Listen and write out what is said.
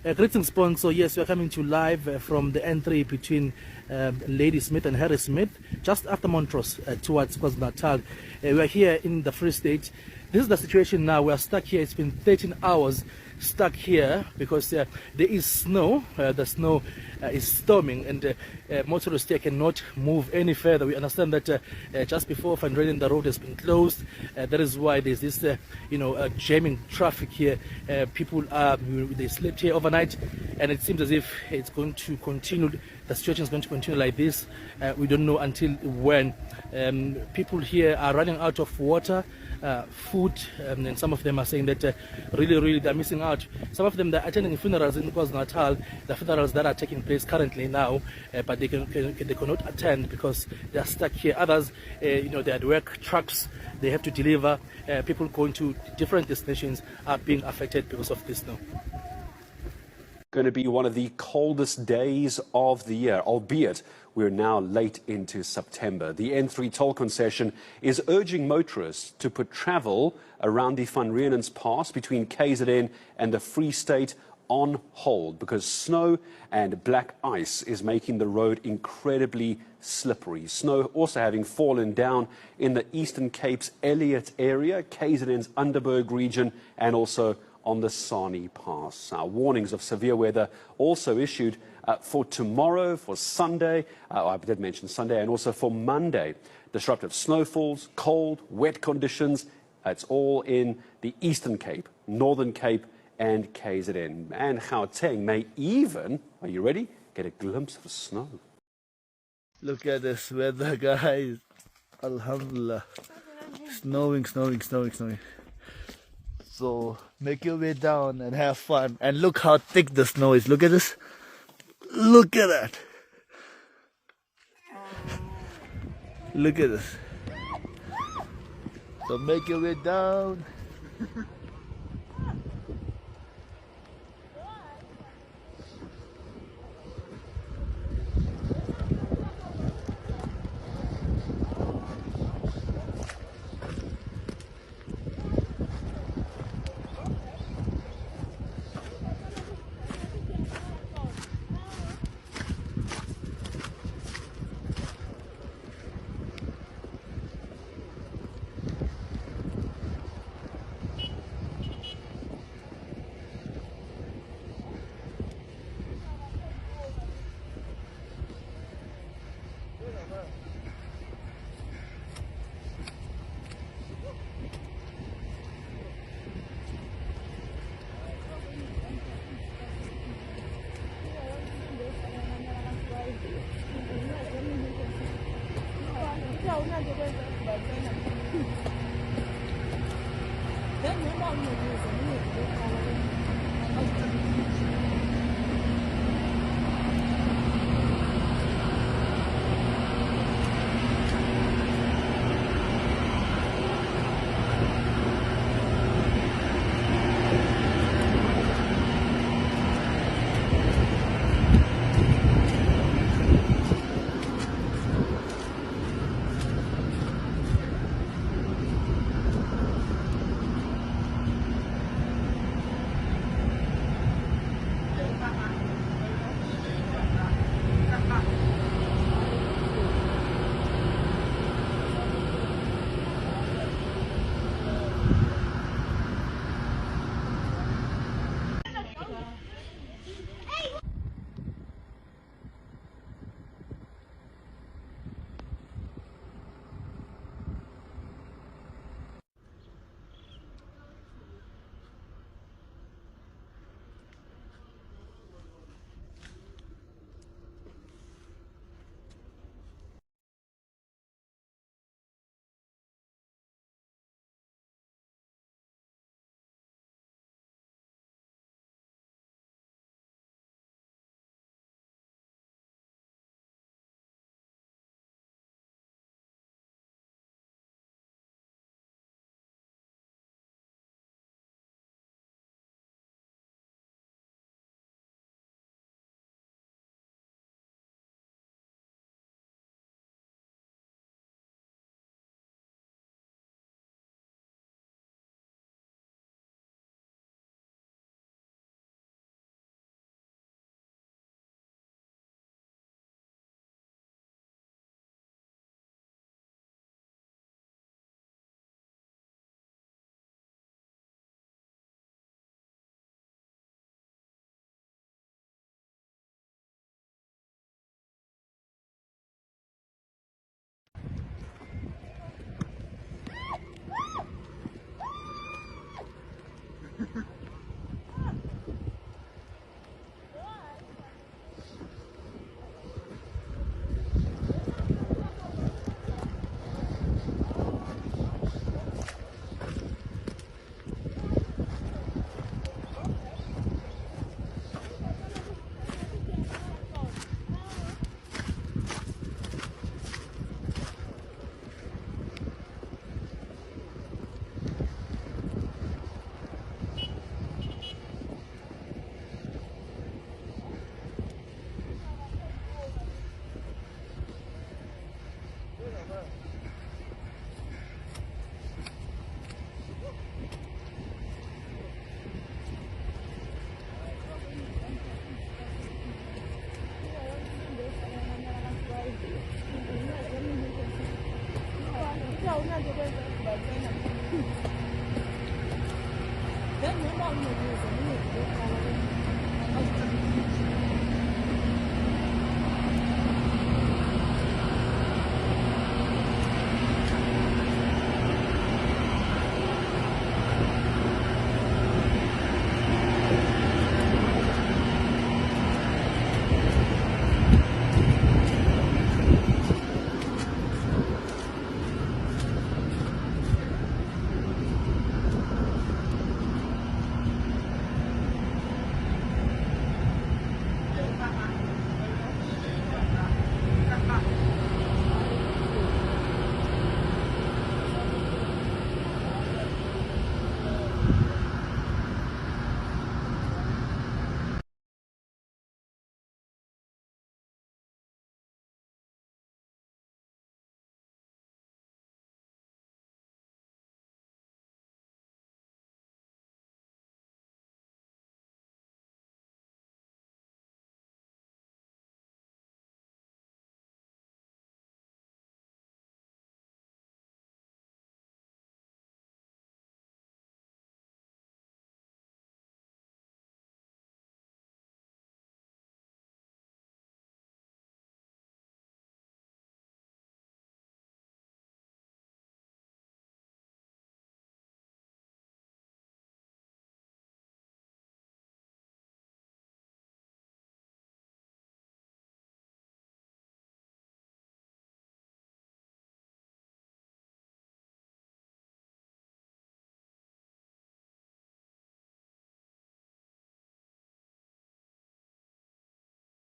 Greetings, sponsor. Yes, we are coming to you live from the N3 between Ladysmith and Harrismith, just after Montrose towards KwaZulu-Natal. We are here in the Free State. This is the situation now. We are stuck here. It's been 13 hours stuck here because there is snow. The snow is storming, and motorists here cannot move any further. We understand that just before Van Renen, the road has been closed. That is why there's this jamming traffic here. People they slept here overnight, and it seems as if it's going to continue. The situation is going to continue like this. We don't know until when. People here are running out of water, food, and some of them are saying that really they're missing out. Some of them, they're attending funerals in KwaZulu-Natal, the funerals that are taking place currently now, but they cannot attend because they are stuck here. Others, they're at work, trucks they have to deliver. People going to different destinations are being affected because of this snow. Going to be one of the coldest days of the year, albeit we're now late into September. The N3 toll concession is urging motorists to put travel around the Van Rhenens Pass between KZN and the Free State on hold because snow and black ice is making the road incredibly slippery. Snow also having fallen down in the Eastern Cape's Elliot area, KZN's Underberg region, and also on the Sani Pass. Warnings of severe weather also issued for tomorrow, for Sunday, I did mention Sunday, and also for Monday. Disruptive snowfalls, cold, wet conditions, it's all in the Eastern Cape, Northern Cape and KZN. And Gauteng may even, are you ready, get a glimpse of snow. Look at this weather, guys. Alhamdulillah. Snowing. So make your way down and have fun. And look how thick the snow is. Look at this. Look at that. Look at this. So make your way down.